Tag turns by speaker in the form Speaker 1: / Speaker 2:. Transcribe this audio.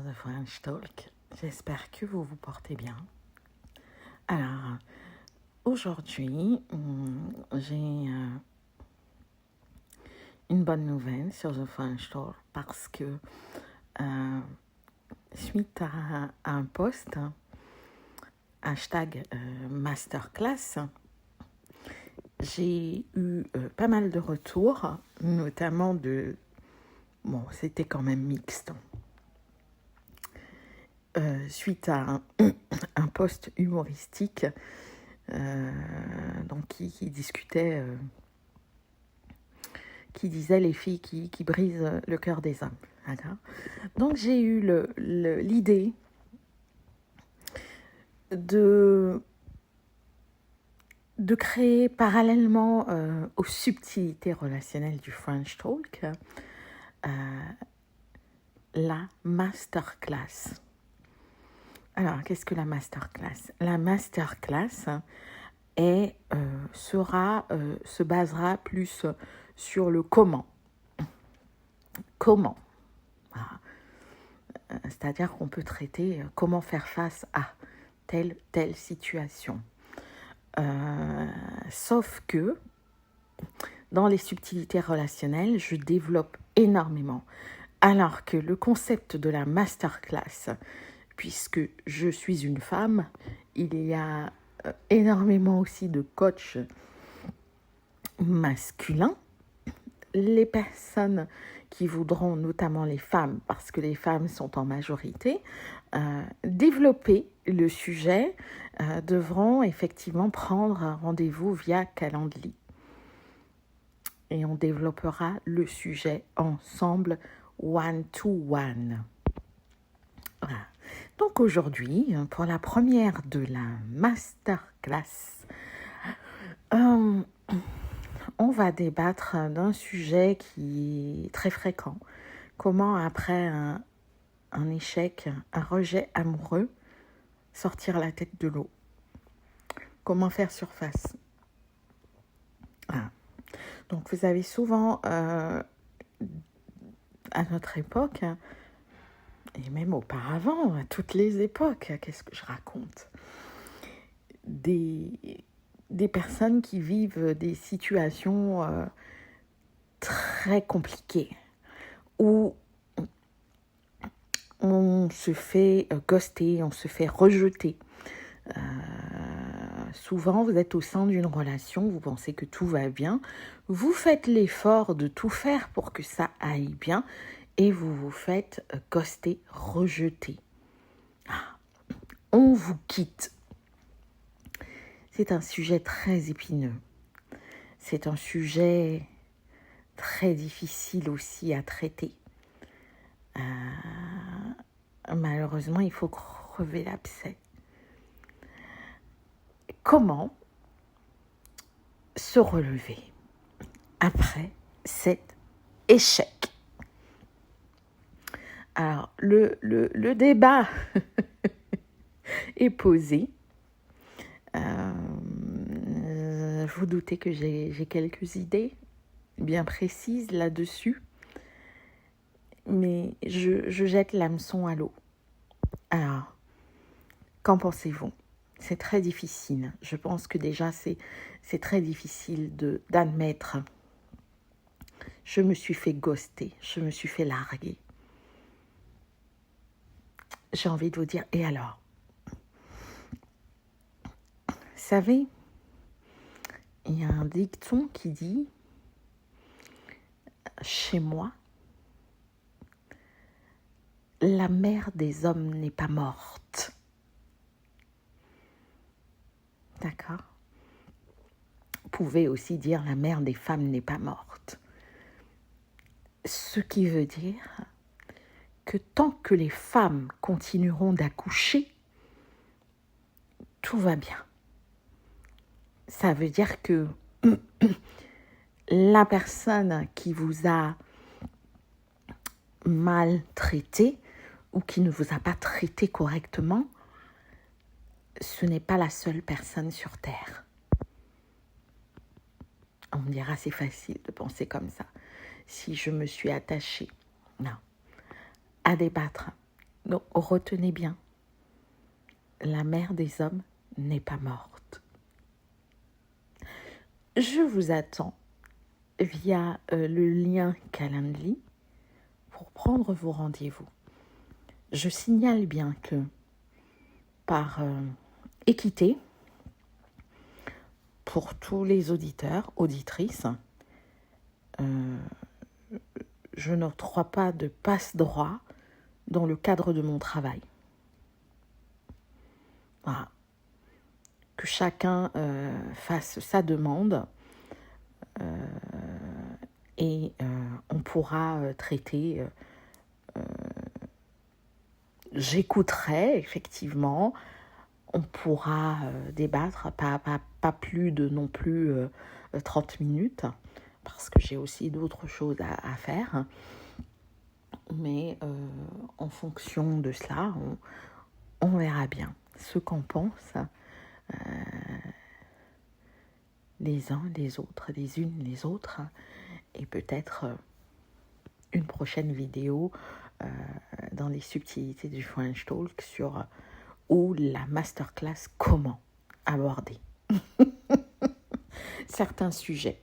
Speaker 1: The French Talk. J'espère que vous vous portez bien. Alors, aujourd'hui, j'ai une bonne nouvelle sur The French Talk parce que suite à un post, hashtag masterclass, j'ai eu pas mal de retours, notamment de... Bon, c'était quand même mixte. Suite à un post humoristique donc qui discutait, qui disait les filles qui brisent le cœur des hommes. D'accord. Donc j'ai eu l'idée de créer parallèlement aux subtilités relationnelles du French Talk la masterclass. Alors, qu'est-ce que la masterclass? La masterclass se basera plus sur le comment. Comment. Voilà. C'est-à-dire qu'on peut traiter comment faire face à telle situation. Sauf que dans les subtilités relationnelles, je développe énormément. Alors que le concept de la masterclass, puisque je suis une femme, il y a énormément aussi de coachs masculins. Les personnes qui voudront, notamment les femmes, parce que les femmes sont en majorité, développer le sujet, devront effectivement prendre un rendez-vous via Calendly. Et on développera le sujet ensemble, one-to-one. Voilà. Donc aujourd'hui, pour la première de la masterclass, on va débattre d'un sujet qui est très fréquent. Comment, après un échec, un rejet amoureux, sortir la tête de l'eau. Comment faire surface. Voilà. Donc vous avez souvent, à notre époque, et même auparavant, à toutes les époques, qu'est-ce que je raconte? Des personnes qui vivent des situations très compliquées, où on se fait ghoster, on se fait rejeter. Souvent, vous êtes au sein d'une relation, vous pensez que tout va bien, vous faites l'effort de tout faire pour que ça aille bien, et vous vous faites ghoster, rejeter. On vous quitte. C'est un sujet très épineux. C'est un sujet très difficile aussi à traiter. Malheureusement, il faut crever l'abcès. Comment se relever après cet échec? Alors, le débat est posé. Vous doutez que j'ai quelques idées bien précises là-dessus, mais je jette l'hameçon à l'eau. Alors, qu'en pensez-vous? C'est très difficile. Je pense que déjà, c'est très difficile d'admettre. Je me suis fait ghoster, je me suis fait larguer. J'ai envie de vous dire, et alors? Vous savez, il y a un dicton qui dit, chez moi, la mère des hommes n'est pas morte. D'accord? Vous pouvez aussi dire la mère des femmes n'est pas morte. Ce qui veut dire que tant que les femmes continueront d'accoucher, tout va bien. Ça veut dire que la personne qui vous a maltraité ou qui ne vous a pas traité correctement, ce n'est pas la seule personne sur Terre. On me dira, c'est facile de penser comme ça. Si je me suis attachée, non, à débattre. Donc, retenez bien, la mère des hommes n'est pas morte. Je vous attends via le lien Calendly pour prendre vos rendez-vous. Je signale bien que par équité, pour tous les auditeurs, auditrices, je n'octroie pas de passe-droit dans le cadre de mon travail. Voilà. Que chacun fasse sa demande et on pourra traiter. J'écouterai, effectivement. On pourra débattre, pas plus de non plus 30 minutes, parce que j'ai aussi d'autres choses à faire. Mais en fonction de cela, on verra bien ce qu'en pensent les uns, les autres, les unes, les autres. Et peut-être une prochaine vidéo dans les subtilités du French Talk sur ou la masterclass comment aborder certains sujets.